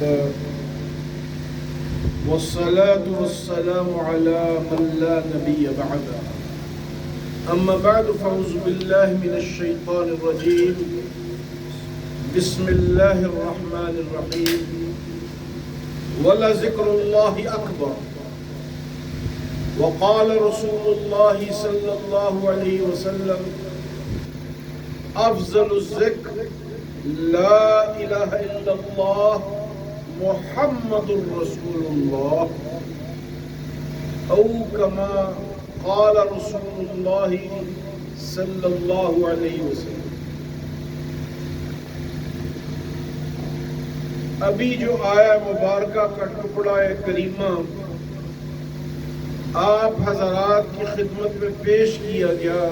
أكبر والصلاة والسلام على من لا نبي بعده أما بعد فأعوذ بالله من الشيطان الرجيم بسم الله الرحمن الرحيم ولذكر الله أكبر وقال رسول الله صلى الله عليه وسلم أفضل الذكر لا إله إلا الله محمد رسول الله أو كما قال رسول الله صلى الله عليه وسلم۔ ابھی جو آیا مبارکہ کا ٹکڑا کریمہ آپ حضرات کی خدمت میں پیش کیا گیا،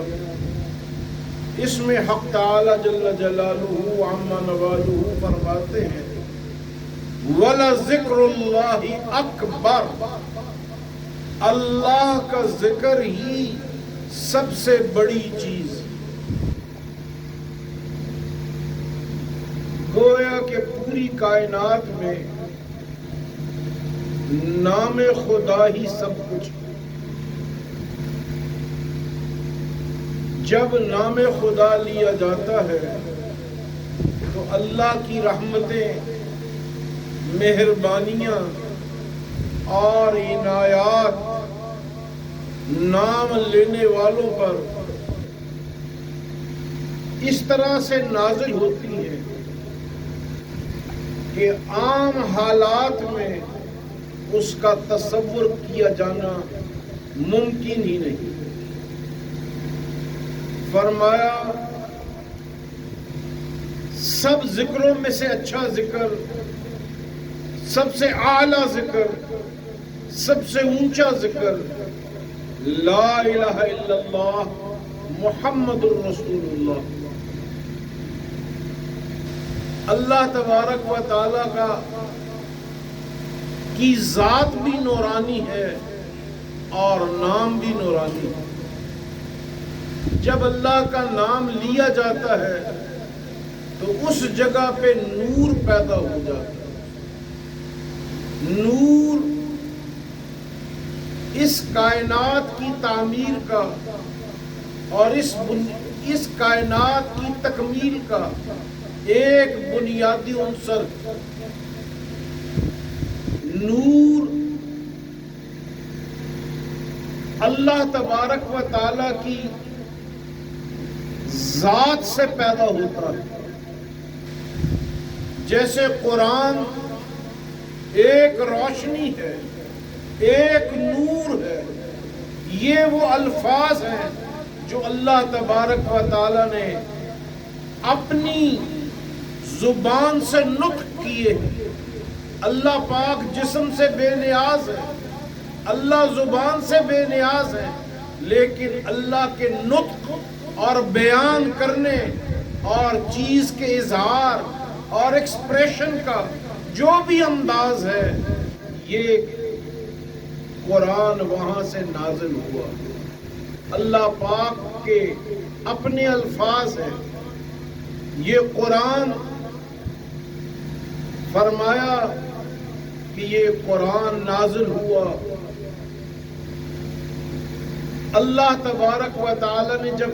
اس میں حق تعالی جل جلالہ عما نوالہ فرماتے ہیں وَلَذِكْرُ اللَّهِ أَكْبَرُ، اللہ کا ذکر ہی سب سے بڑی چیز۔ گویا کہ پوری کائنات میں نام خدا ہی سب کچھ۔ جب نام خدا لیا جاتا ہے تو اللہ کی رحمتیں، مہربانیاں اور عنایات نام لینے والوں پر اس طرح سے نازل ہوتی ہیں کہ عام حالات میں اس کا تصور کیا جانا ممکن ہی نہیں۔ فرمایا سب ذکروں میں سے اچھا ذکر، سب سے اعلیٰ ذکر، سب سے اونچا ذکر لا الہ الا اللہ محمد الرسول اللہ۔ اللہ تبارک و تعالی کی ذات بھی نورانی ہے اور نام بھی نورانی ہے۔ جب اللہ کا نام لیا جاتا ہے تو اس جگہ پہ نور پیدا ہو جاتا ہے۔ نور اس کائنات کی تعمیر کا اور اس کائنات کی تکمیل کا ایک بنیادی عنصر۔ نور اللہ تبارک و تعالی کی ذات سے پیدا ہوتا ہے۔ جیسے قرآن ایک روشنی ہے، ایک نور ہے، یہ وہ الفاظ ہیں جو اللہ تبارک و تعالی نے اپنی زبان سے نطق کیے ہیں۔ اللہ پاک جسم سے بے نیاز ہے، اللہ زبان سے بے نیاز ہے، لیکن اللہ کے نطق اور بیان کرنے اور چیز کے اظہار اور ایکسپریشن کا جو بھی انداز ہے، یہ قرآن وہاں سے نازل ہوا۔ اللہ پاک کے اپنے الفاظ ہیں۔ یہ قرآن فرمایا کہ یہ قرآن نازل ہوا۔ اللہ تبارک و تعالی نے جب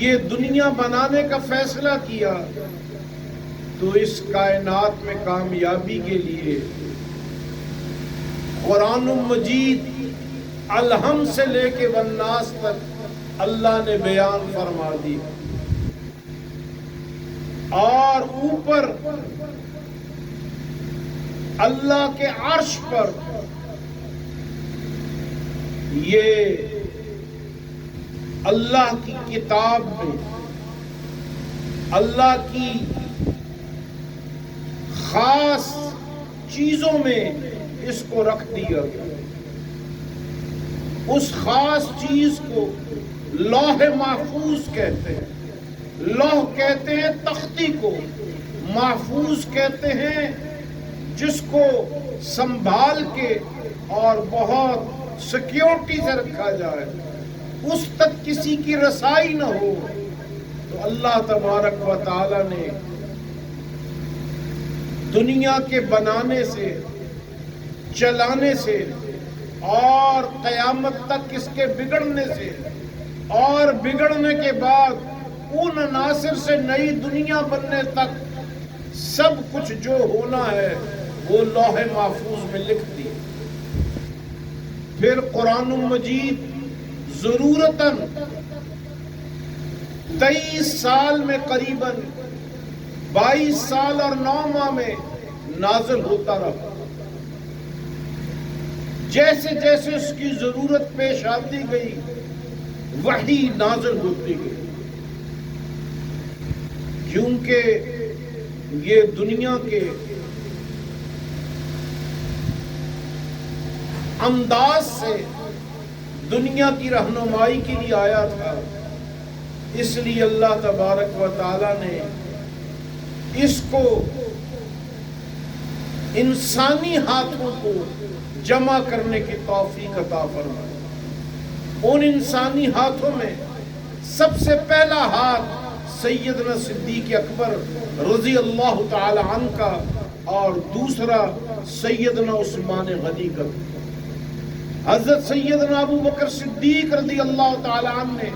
یہ دنیا بنانے کا فیصلہ کیا تو اس کائنات میں کامیابی کے لیے قرآن مجید الحم سے لے کے والناس تک اللہ نے بیان فرما دی، اور اوپر اللہ کے عرش پر یہ اللہ کی کتاب میں اللہ کی خاص چیزوں میں اس کو رکھ دیا گیا۔ اس خاص چیز کو لوح محفوظ کہتے ہیں۔ لوح کہتے ہیں تختی کو، محفوظ کہتے ہیں جس کو سنبھال کے اور بہت سیکیورٹی سے رکھا جائے، اس تک کسی کی رسائی نہ ہو۔ تو اللہ تبارک و تعالی نے دنیا کے بنانے سے، چلانے سے اور قیامت تک اس کے بگڑنے سے، اور بگڑنے کے بعد ان عناصر سے نئی دنیا بننے تک سب کچھ جو ہونا ہے وہ لوح محفوظ میں لکھ دی۔ پھر قرآن مجید ضرورتاً 23 سال میں قریباً 22 سال اور 9 ماہ میں نازل ہوتا رہا۔ جیسے جیسے اس کی ضرورت پیش آتی گئی وحی نازل ہوتی گئی، کیونکہ یہ دنیا کے انداز سے دنیا کی رہنمائی کے لیے آیا تھا، اس لیے اللہ تبارک و تعالی نے اس کو انسانی ہاتھوں کو جمع کرنے کی توفیق عطا فرمائی۔ ان انسانی ہاتھوں میں سب سے پہلا ہاتھ سیدنا صدیق اکبر رضی اللہ تعالی عنہ کا اور دوسرا سیدنا عثمان غنی کا۔ حضرت سیدنا ابو بکر صدیق رضی اللہ تعالی عنہ نے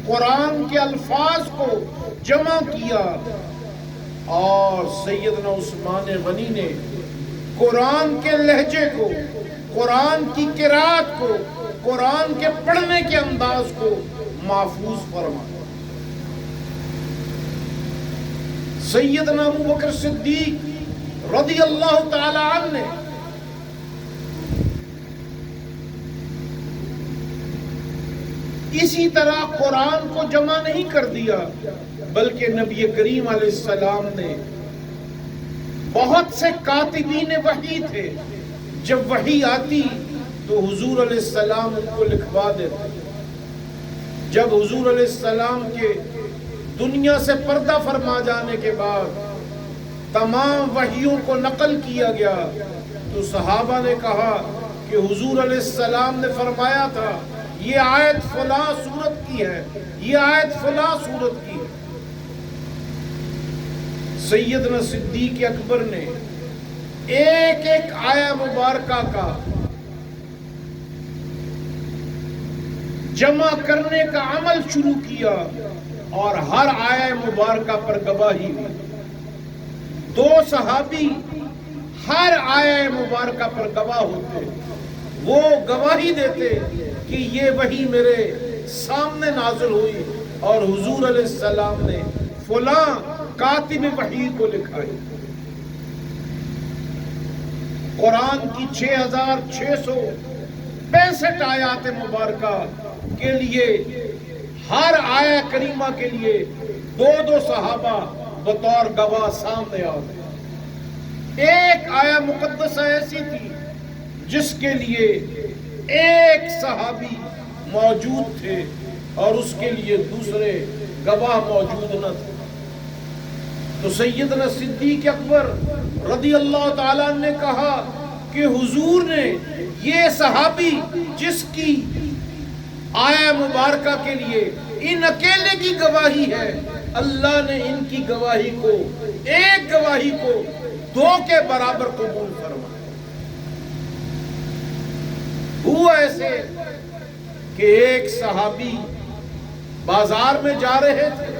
قرآن کے الفاظ کو جمع کیا اور سیدنا عثمان غنی نے قرآن کے لہجے کو، قرآن کی قرات کو، قرآن کے پڑھنے کے انداز کو محفوظ فرمایا۔ سیدنا ابو بکر صدیق رضی اللہ تعالی عنہ نے اسی طرح قرآن کو جمع نہیں کر دیا، بلکہ نبی کریم علیہ السلام نے بہت سے کاتبین وحی تھے، جب وحی آتی تو حضور علیہ السلام ان کو لکھوا دیتے۔ جب حضور علیہ السلام کے دنیا سے پردہ فرما جانے کے بعد تمام وحیوں کو نقل کیا گیا تو صحابہ نے کہا کہ حضور علیہ السلام نے فرمایا تھا یہ آیت فلاں سورت کی ہے، یہ آیت فلاں سورت کی ہے۔ سیدنا صدیق اکبر نے ایک ایک آیہ مبارکہ کا جمع کرنے کا عمل شروع کیا اور ہر آیہ مبارکہ پر گواہی دی۔ 2 صحابی ہر آیہ مبارکہ پر گواہ ہوتے، وہ گواہی دیتے کہ یہ وحی میرے سامنے نازل ہوئی اور حضور علیہ السلام نے فلاں کاتب وحی کو لکھا ہے۔ قرآن کی 6665 آیات مبارکہ کے لیے ہر آیہ کریمہ کے لیے 2 صحابہ بطور گواہ سامنے آتے۔ ایک آیہ مقدسہ ایسی تھی جس کے لیے ایک صحابی موجود تھے اور اس کے لیے دوسرے گواہ موجود نہ تھے۔ تو سیدنا صدیق اکبر رضی اللہ تعالیٰ نے کہا کہ حضور نے یہ صحابی جس کی آیہ مبارکہ کے لیے ان اکیلے کی گواہی ہے، اللہ نے ان کی گواہی کو، ایک گواہی کو 2 کے برابر قبول فرمایا۔ ہوا ایسے کہ ایک صحابی بازار میں جا رہے تھے،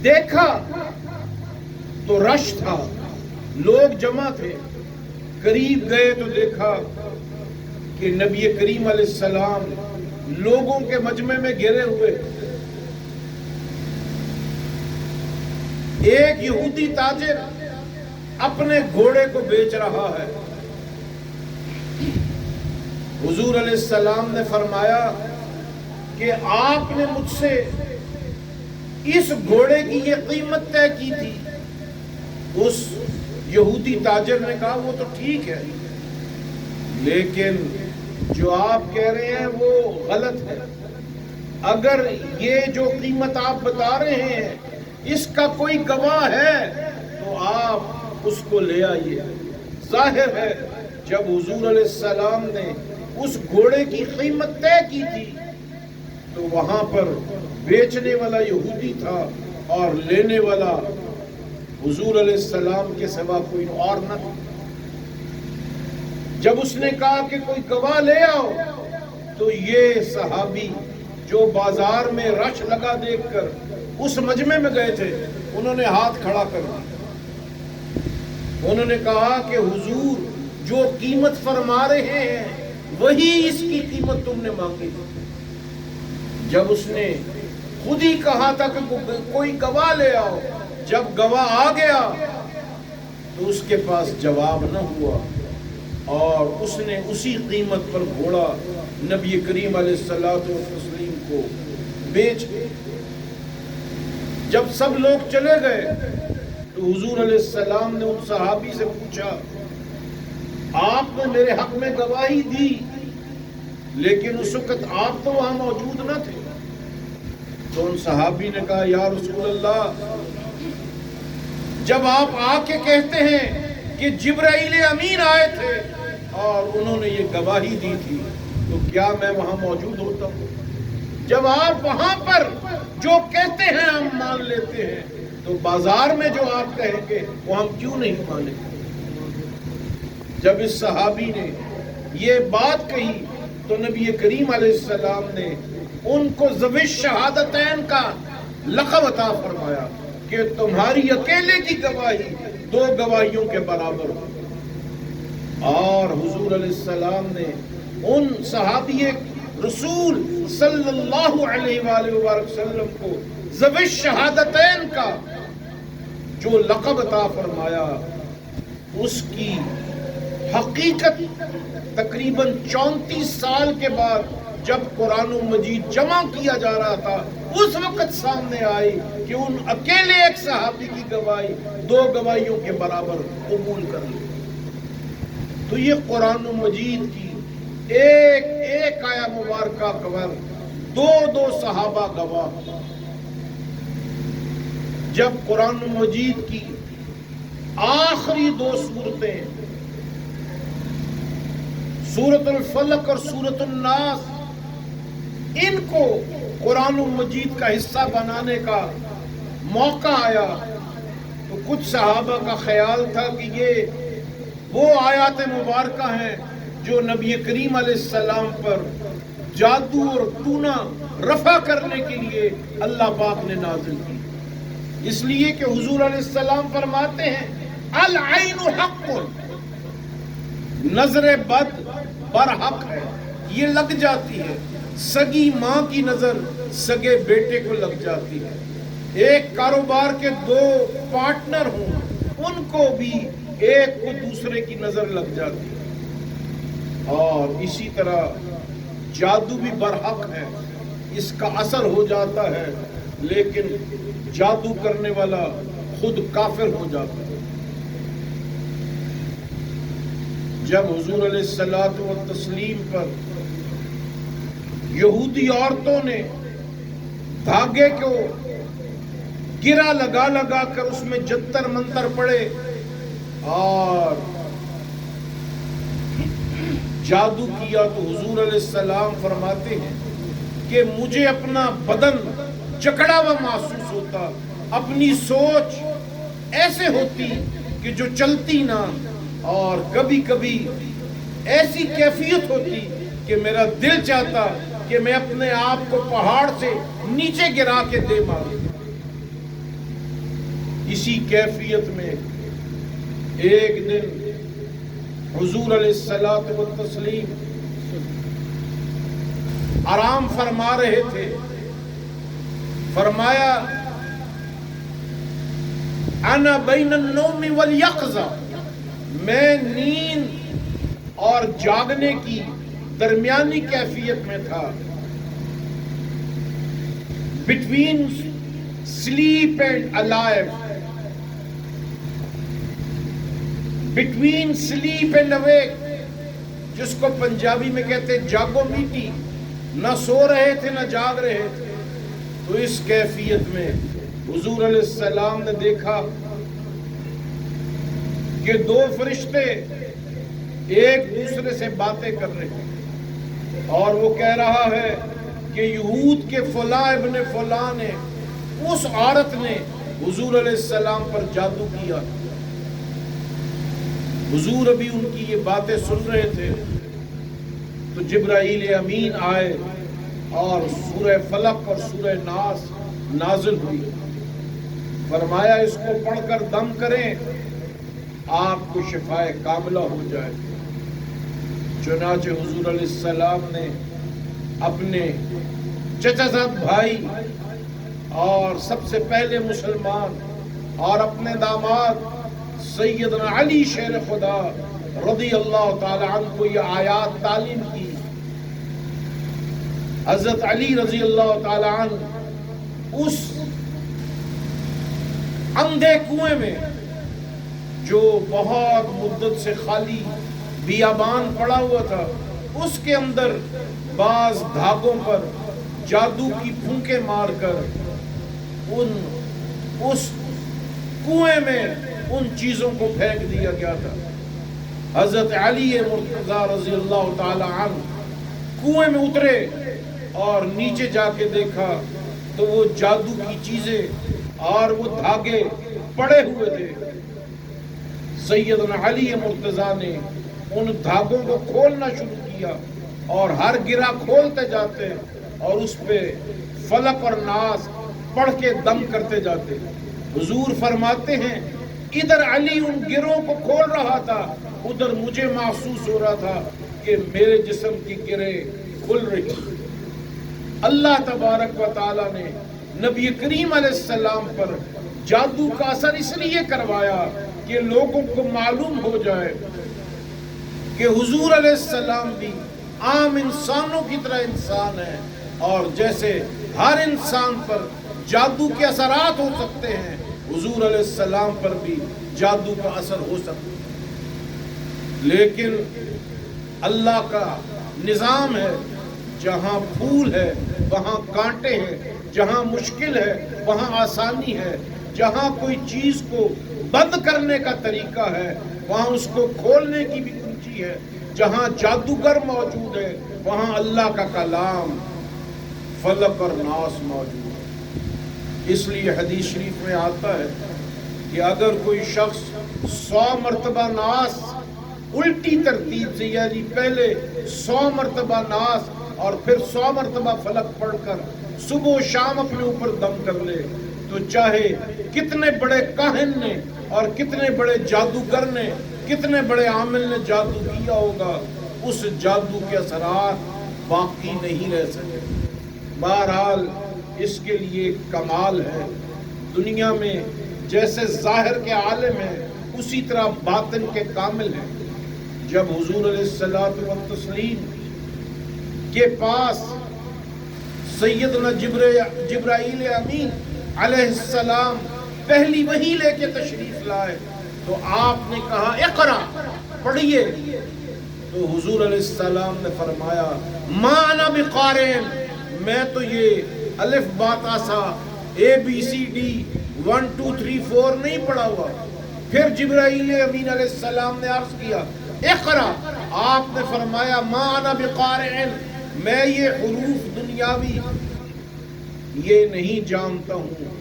دیکھا تو رش تھا، لوگ جمع تھے، قریب گئے تو دیکھا کہ نبی کریم علیہ السلام لوگوں کے مجمع میں گھرے ہوئے۔ ایک یہودی تاجر اپنے گھوڑے کو بیچ رہا ہے۔ حضور علیہ السلام نے فرمایا کہ آپ نے مجھ سے اس گھوڑے کی یہ قیمت طے کی تھی۔ اس یہودی تاجر نے کہا وہ تو ٹھیک ہے، لیکن جو آپ کہہ رہے ہیں وہ غلط ہے۔ اگر یہ جو قیمت آپ بتا رہے ہیں اس کا کوئی گواہ ہے تو آپ اس کو لے آئیے۔ ظاہر ہے جب حضور علیہ السلام نے اس گھوڑے کی قیمت طے کی تھی تو وہاں پر بیچنے والا یہودی تھا اور لینے والا حضور علیہ السلام کے سوا کوئی اور نہ تھا۔ جب اس نے کہا کہ کوئی گواہ لے آؤ تو یہ صحابی جو بازار میں رش لگا دیکھ کر اس مجمع میں گئے تھے، انہوں نے ہاتھ کھڑا کر دیا۔ انہوں نے کہا کہ حضور جو قیمت فرما رہے ہیں وہی اس کی قیمت تم نے مانگی تھی۔ جب اس نے خود ہی کہا تھا کہ کوئی گواہ لے آؤ، جب گواہ آ گیا تو اس کے پاس جواب نہ ہوا اور اس نے اسی قیمت پر گھوڑا نبی کریم علیہ الصلوۃ والتسلیم کو بیچ دیا۔ جب سب لوگ چلے گئے تو حضور علیہ السلام نے ان صحابی سے پوچھا، آپ نے میرے حق میں گواہی دی لیکن اس وقت آپ تو وہاں موجود نہ تھے۔ تو ان صحابی نے کہا، یا رسول اللہ، جب آپ آ کے کہتے ہیں کہ جبرائیل امین آئے تھے اور انہوں نے یہ گواہی دی تھی تو کیا میں وہاں موجود ہوتا ہوں؟ جب آپ وہاں پر جو کہتے ہیں ہم مان لیتے ہیں تو بازار میں جو آپ کہیں گے وہ ہم کیوں نہیں مانیں گے؟ جب اس صحابی نے یہ بات کہی تو نبی کریم علیہ السلام نے ان کو ذوی الشہادتین کا لقب عطا فرمایا کہ تمہاری اکیلے کی گواہی دو گواہیوں کے برابر ہو۔ اور حضور علیہ السلام نے ان صحابی رسول صلی اللہ علیہ وآلہ وسلم کو ذوی الشہادتین کا جو لقب عطا فرمایا، اس کی حقیقت تقریباً 34 سال کے بعد جب قرآن مجید جمع کیا جا رہا تھا اس وقت سامنے آئی کہ ان اکیلے ایک صحابی کی گواہی دو گواہیوں کے برابر قبول کر لی۔ تو یہ قرآن مجید کی ایک ایک آیا مبارکہ کور دو دو صحابہ گواہ۔ جب قرآن مجید کی آخری دو صورتیں سورۃ الفلق اور سورۃ الناس ان کو قرآن مجید کا حصہ بنانے کا موقع آیا تو کچھ صحابہ کا خیال تھا کہ یہ وہ آیات مبارکہ ہیں جو نبی کریم علیہ السلام پر جادو اور ٹونا رفع کرنے کے لیے اللہ پاک نے نازل کی، اس لیے کہ حضور علیہ السلام فرماتے ہیں العین حق، نظر بد برحق ہے، یہ لگ جاتی ہے۔ سگی ماں کی نظر سگے بیٹے کو لگ جاتی ہے۔ ایک کاروبار کے دو پارٹنر ہوں ان کو بھی ایک کو دوسرے کی نظر لگ جاتی ہے، اور اسی طرح جادو بھی برحق ہے، اس کا اثر ہو جاتا ہے لیکن جادو کرنے والا خود کافر ہو جاتا ہے۔ جب حضور علیہ الصلوۃ والتسلیم پر یہودی عورتوں نے دھاگے کو گرا لگا لگا کر اس میں جنتر منتر پڑے اور جادو کیا تو حضور علیہ السلام فرماتے ہیں کہ مجھے اپنا بدن جکڑا ہوا محسوس ہوتا، اپنی سوچ ایسے ہوتی کہ جو چلتی نہ، اور کبھی کبھی ایسی کیفیت ہوتی کہ میرا دل چاہتا کہ میں اپنے آپ کو پہاڑ سے نیچے گرا کے دے ماروں۔ اسی کیفیت میں ایک دن حضور علیہ الصلوۃ والتسلیم آرام فرما رہے تھے، فرمایا انا بین النوم والیقظہ، میں نیند اور جاگنے کی درمیانی کیفیت میں تھا، between sleep and alive, between sleep and awake, جس کو پنجابی میں کہتے جاگو میٹی، نہ سو رہے تھے نہ جاگ رہے تھے۔ تو اس کیفیت میں حضور علیہ السلام نے دیکھا کہ دو فرشتے ایک دوسرے سے باتیں کر رہے ہیں، اور وہ کہہ رہا ہے کہ یہود کے فلاں ابن فلاں نے، اس عورت نے حضور علیہ السلام پر جادو کیا. حضور ابھی ان کی یہ باتیں سن رہے تھے تو جبرائیل امین آئے اور سورہ فلق اور سورہ ناس نازل ہوئی. فرمایا اس کو پڑھ کر دم کریں آپ کو شفائے کاملہ ہو جائے. چنانچہ حضور علیہ السلام نے اپنے چچا زاد بھائی اور سب سے پہلے مسلمان اور اپنے داماد سیدنا علی شیر خدا رضی اللہ تعالی عنہ کو یہ آیات تعلیم کی. حضرت علی رضی اللہ تعالی عنہ اس اندھے کنویں میں جو بہت مدت سے خالی بیابان پڑا ہوا تھا اس کے اندر بعض دھاگوں پر جادو کی پھونکیں مار کر اس کنویں میں ان چیزوں کو پھینک دیا گیا تھا. حضرت علی مرتضیٰ رضی اللہ تعالی عنہ کنویں میں اترے اور نیچے جا کے دیکھا تو وہ جادو کی چیزیں اور وہ دھاگے پڑے ہوئے تھے. سیدنا علی مرتضیٰ نے ان دھاگوں کو کھولنا شروع کیا اور ہر گرہ کھولتے جاتے اور اس پہ فلق اور ناس پڑھ کے دم کرتے جاتے. حضور فرماتے ہیں ادھر علی ان گروں کو کھول رہا تھا ادھر مجھے محسوس ہو رہا تھا کہ میرے جسم کی گریں کھل رہی. اللہ تبارک و تعالی نے نبی کریم علیہ السلام پر جادو کا اثر اس لیے کروایا کہ لوگوں کو معلوم ہو جائے کہ حضور علیہ السلام بھی عام انسانوں کی طرح انسان ہے اور جیسے ہر انسان پر جادو کے اثرات ہو سکتے ہیں حضور علیہ السلام پر بھی جادو کا اثر ہو سکتا ہے. لیکن اللہ کا نظام ہے جہاں پھول ہے وہاں کانٹے ہیں, جہاں مشکل ہے وہاں آسانی ہے, جہاں کوئی چیز کو بند کرنے کا طریقہ ہے وہاں اس کو کھولنے کی بھی کنجی ہے, جہاں جادوگر موجود ہے وہاں اللہ کا کلام فلق اور ناس موجود ہے. اس لیے حدیث شریف میں آتا ہے کہ اگر کوئی شخص 100 مرتبہ ناس الٹی ترتیب سے یعنی پہلے 100 مرتبہ ناس اور پھر 100 مرتبہ فلق پڑھ کر صبح و شام اپنے اوپر دم کر لے تو چاہے کتنے بڑے کاہن نے اور کتنے بڑے جادوگر نے کتنے بڑے عامل نے جادو کیا ہوگا اس جادو کے اثرات باقی نہیں رہ سکے. بہرحال اس کے لیے کمال ہے. دنیا میں جیسے ظاہر کے عالم ہیں اسی طرح باطن کے کامل ہیں. جب حضور علیہ الصلوۃ والتسلیم کے پاس سیدنا جبرائیل امین علیہ السلام پہلی وحی لے کے تشریف لائے تو آپ نے کہا اقرا پڑھیے. تو حضور علیہ السلام نے فرمایا ما انا بقارئ, میں تو یہ الف با تا سا ABCD 1 2 3 4 نہیں پڑھا ہوا. پھر جبرائیل امین علیہ السلام نے عرض کیا اقرا, آپ نے فرمایا ما انا بقارئ, میں یہ حروف دنیاوی یہ نہیں جانتا ہوں.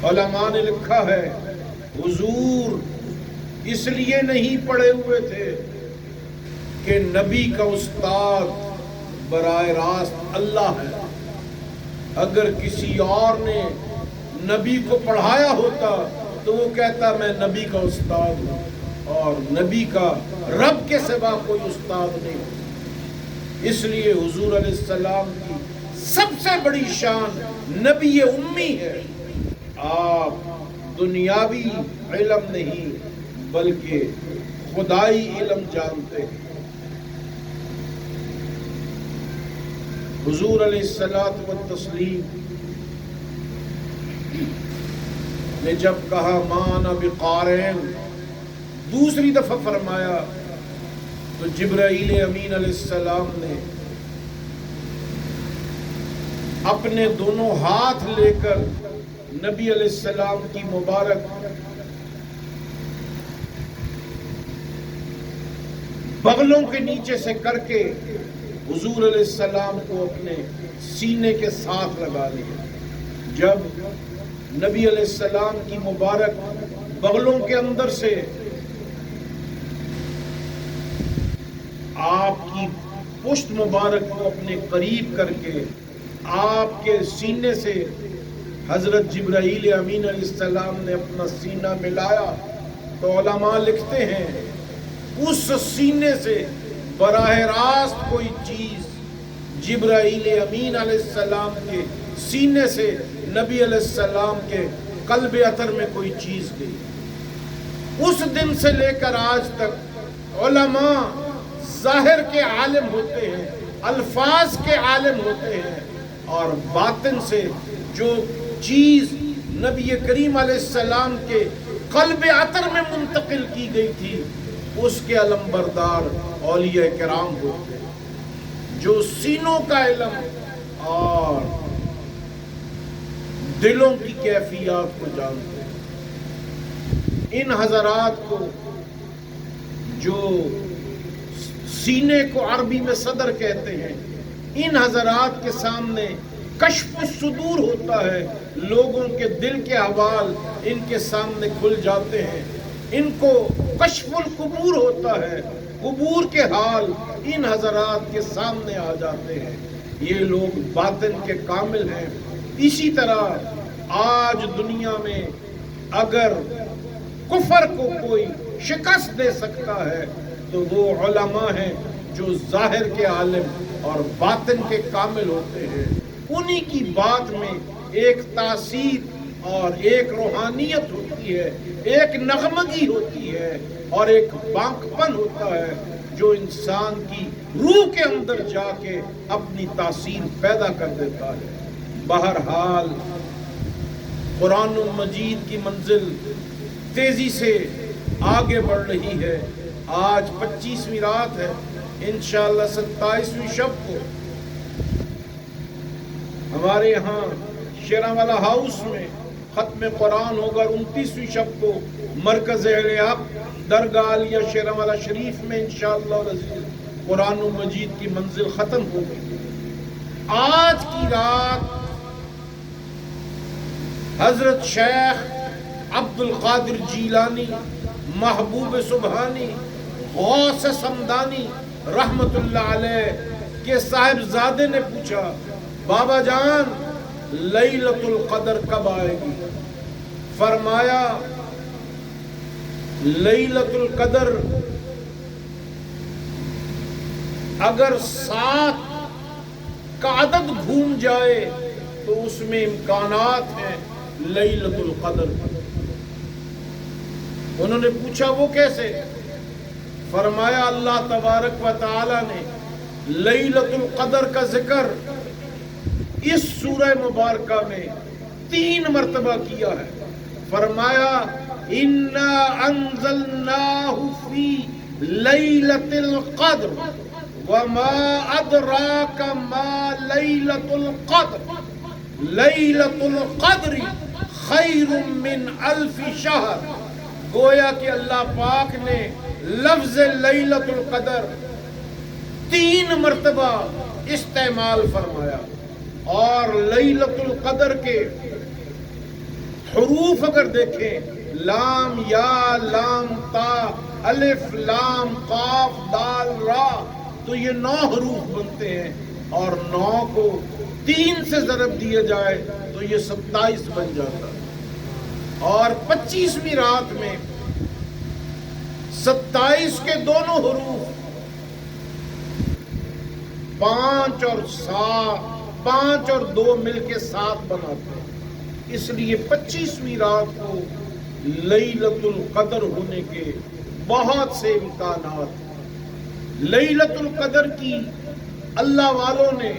علماء نے لکھا ہے حضور اس لیے نہیں پڑھے ہوئے تھے کہ نبی کا استاد براہ راست اللہ ہے. اگر کسی اور نے نبی کو پڑھایا ہوتا تو وہ کہتا میں نبی کا استاد ہوں اور نبی کا رب کے سوا کوئی استاد نہیں. اس لیے حضور علیہ السلام کی سب سے بڑی شان نبی امی ہے. آپ دنیاوی علم نہیں بلکہ خدائی علم جانتے ہیں. حضور علیہ الصلوۃ والتسلیم نے جب کہا ما انا بقارئ دوسری دفعہ فرمایا تو جبرائیل امین علیہ السلام نے اپنے دونوں ہاتھ لے کر نبی علیہ السلام کی مبارک بغلوں کے نیچے سے کر کے حضور علیہ السلام کو اپنے سینے کے ساتھ لگا لیا. جب نبی علیہ السلام کی مبارک بغلوں کے اندر سے آپ کی پشت مبارک کو اپنے قریب کر کے آپ کے سینے سے حضرت جبرائیل امین علیہ السلام نے اپنا سینہ ملایا تو علماء لکھتے ہیں اس سینے سے براہ راست کوئی چیز جبرائیل امین علیہ السلام کے سینے سے نبی علیہ السلام کے قلب اطہر میں کوئی چیز گئی. اس دن سے لے کر آج تک علماء ظاہر کے عالم ہوتے ہیں، الفاظ کے عالم ہوتے ہیں، اور باطن سے جو چیز نبی کریم علیہ السلام کے قلب اطہر میں منتقل کی گئی تھی اس کے علم بردار اولیاء کرام ہوتے ہیں، جو سینوں کا علم اور دلوں کی کیفیات کو جانتے ہیں. ان حضرات کو جو سینے کو عربی میں صدر کہتے ہیں، ان حضرات کے سامنے کشف الصدور ہوتا ہے، لوگوں کے دل کے احوال ان کے سامنے کھل جاتے ہیں. ان کو کشف القبور ہوتا ہے، قبور کے حال ان حضرات کے سامنے آ جاتے ہیں. یہ لوگ باطن کے کامل ہیں. اسی طرح آج دنیا میں اگر کفر کو کوئی شکست دے سکتا ہے تو وہ علماء ہیں جو ظاہر کے عالم اور باطن کے کامل ہوتے ہیں. انہی کی بات میں ایک تاثیر اور ایک روحانیت ہوتی ہے، ایک نغمگی ہوتی ہے اور ایک بانکپن ہوتا ہے جو انسان کی روح کے اندر جا کے اپنی تاثیر پیدا کر دیتا ہے. بہرحال قرآن مجید کی منزل تیزی سے آگے بڑھ رہی ہے. آج 25ویں رات ہے، انشاءاللہ 27ویں شب کو ہمارے یہاں شیرانوالہ ہاؤس میں ختم قرآن ہوگا. 29ویں شب کو مرکز اہل حق درگاہ عالیہ شیرانوالہ شریف میں انشاءاللہ العزیز قرآن مجید کی منزل ختم ہوگی. آج کی رات حضرت شیخ عبد القادر جیلانی محبوب سبحانی غوث سمدانی رحمت اللہ علیہ کے صاحبزادے نے پوچھا، بابا جان لیلۃ القدر کب آئے گی؟ فرمایا لیلۃ القدر اگر 7 کا عدد گھوم جائے تو اس میں امکانات ہیں لیلۃ القدر. انہوں نے پوچھا وہ کیسے؟ فرمایا اللہ تبارک و تعالی نے لیلۃ القدر کا ذکر اس سورہ مبارکہ میں 3 مرتبہ کیا ہے. فرمایا انا انزلناہ فی لیلۃ القدر وما ادراک ما لیلۃ القدر لیلۃ القدر خیر من 1000 شہر. گویا کہ اللہ پاک نے لفظ لیلۃ القدر 3 مرتبہ استعمال فرمایا، اور لیلۃ القدر کے حروف اگر دیکھیں لام یا لام تا الف لام قاف دال را تو یہ 9 حروف بنتے ہیں، اور 9 کو 3 سے ضرب دیا جائے تو یہ 27 بن جاتا ہے. اور 25ویں رات میں 27 کے دونوں حروف 5 اور 7 5 اور 2 مل کے 7 بناتے ہیں. اس لیے 25ویں رات کو لیلۃ القدر ہونے کے بہت سے امکانات. لیلۃ القدر کی اللہ والوں نے،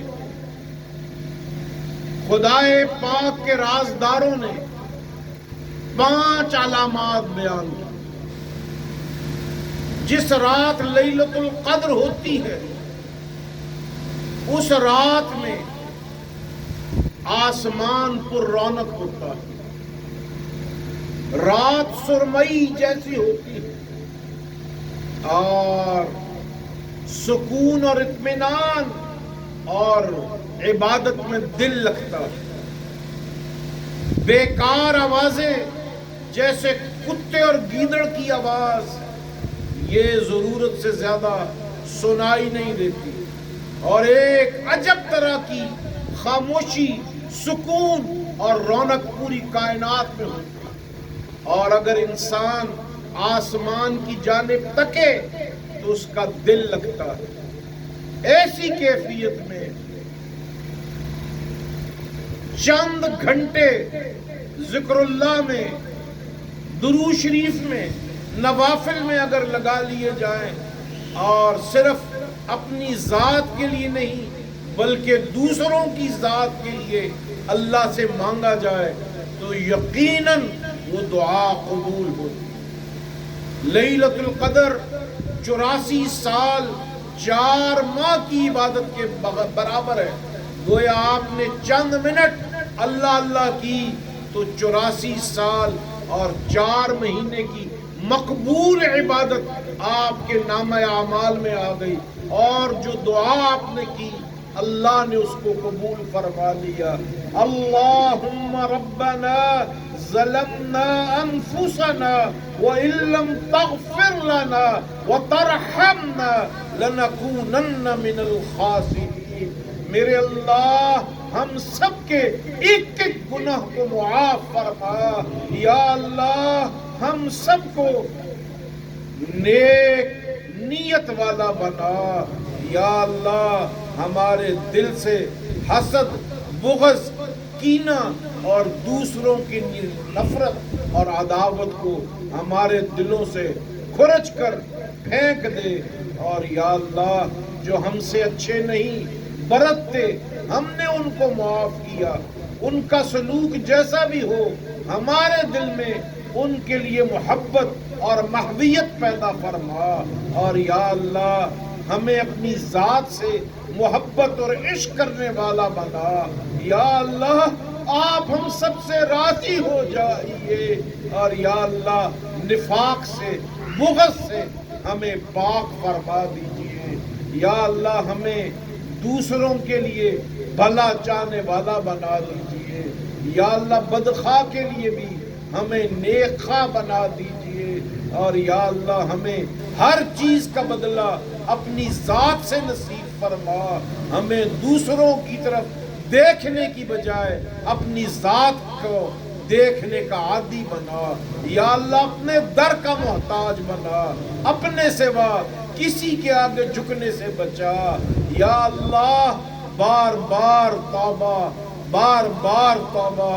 خدائے پاک کے رازداروں نے 5 علامات بیان کی. جس رات لیلۃ القدر ہوتی ہے اس رات میں آسمان پر رونق ہوتا ہے، رات سرمئی جیسی ہوتی ہے، اور سکون اور اطمینان اور عبادت میں دل لگتا ہے. بیکار آوازیں جیسے کتے اور گیدڑ کی آواز یہ ضرورت سے زیادہ سنائی نہیں دیتی، اور ایک عجب طرح کی خاموشی، سکون اور رونق پوری کائنات میں ہوتی ہے۔ اور اگر انسان آسمان کی جانب تکے تو اس کا دل لگتا ہے۔ ایسی کیفیت میں چند گھنٹے ذکر اللہ میں، درود شریف میں، نوافل میں اگر لگا لیے جائیں اور صرف اپنی ذات کے لیے نہیں بلکہ دوسروں کی ذات کے لیے اللہ سے مانگا جائے تو یقیناً وہ دعا قبول ہوتی۔ لیلۃ القدر 84 سال 4 ماہ کی عبادت کے برابر ہے۔ گویا آپ نے چند منٹ اللہ اللہ کی تو 84 سال اور 4 مہینے کی مقبول عبادت آپ کے نامہ اعمال میں آ گئی، اور جو دعا آپ نے کی اللہ نے اس کو قبول فرما لیا۔ اللہم ربنا ظلمنا انفسنا وَإِن لَّمْ تَغْفِرْ لَنَا وَتَرْحَمْنَا لَنَكُونَنَّ مِنَ الْخَاسِرِينَ۔ میرے اللہ ہم سب کے ایک ایک گناہ کو معاف فرما۔ یا اللہ ہم سب کو نیک نیت والا بنا۔ یا اللہ ہمارے دل سے حسد، بغض، کینہ اور دوسروں کی نفرت اور عداوت کو ہمارے دلوں سے کھرچ کر پھینک دے، اور یا اللہ جو ہم سے اچھے نہیں برتتے ہم نے ان کو معاف کیا، ان کا سلوک جیسا بھی ہو ہمارے دل میں ان کے لیے محبت اور محبت پیدا فرما، اور یا اللہ ہمیں اپنی ذات سے محبت اور عشق کرنے والا بنا۔ یا اللہ آپ ہم سب سے راضی ہو جائیے، اور یا اللہ نفاق سے، بغض سے ہمیں پاک فرما دیجیے۔ یا اللہ ہمیں دوسروں کے لیے بھلا چاہنے والا بنا دیجیے۔ یا اللہ بدخواہ کے لیے بھی ہمیں نیک خواہ بنا دیجیے، اور یا اللہ ہمیں ہر چیز کا بدلہ اپنی ذات سے نصیب فرما۔ ہمیں دوسروں کی طرف دیکھنے کی بجائے اپنی ذات کو دیکھنے کا عادی بنا۔ یا اللہ اپنے در کا محتاج بنا، اپنے سوا کسی کے آگے جھکنے سے بچا۔ یا اللہ بار بار توبہ، بار بار توبہ۔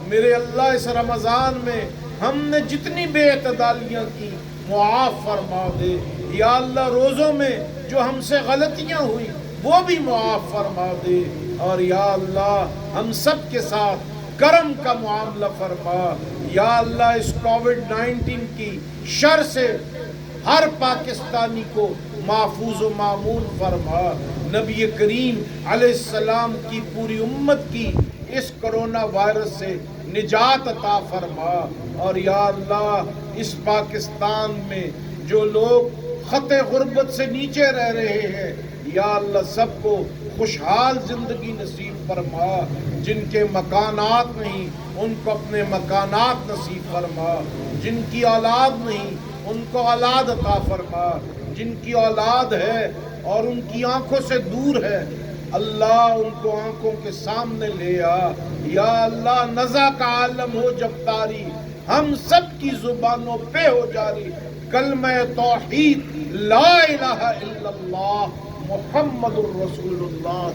میرے اللہ اس رمضان میں ہم نے جتنی بے اعتدالیاں کی معاف فرما دے۔ یا اللہ روزوں میں جو ہم سے غلطیاں ہوئی وہ بھی معاف فرما دے، اور یا اللہ ہم سب کے ساتھ کرم کا معاملہ فرما۔ یا اللہ اس کووڈ-19 کی شر سے ہر پاکستانی کو محفوظ و مامون فرما۔ نبی کریم علیہ السلام کی پوری امت کی اس کرونا وائرس سے نجات عطا فرما، اور یا اللہ اس پاکستان میں جو لوگ خط غربت سے نیچے رہ رہے ہیں یا اللہ سب کو خوشحال زندگی نصیب فرما۔ جن کے مکانات نہیں ان کو اپنے مکانات نصیب فرما، جن کی اولاد نہیں ان کو اولاد عطا فرما، جن کی اولاد ہے اور ان کی آنکھوں سے دور ہے اللہ ان کو آنکھوں کے سامنے لے آ۔ یا اللہ نزا کا عالم ہو جب طاری، ہم سب کی زبانوں پہ ہو جاری کلمہ توحید لا الہ الا اللہ محمد الرسول اللہ۔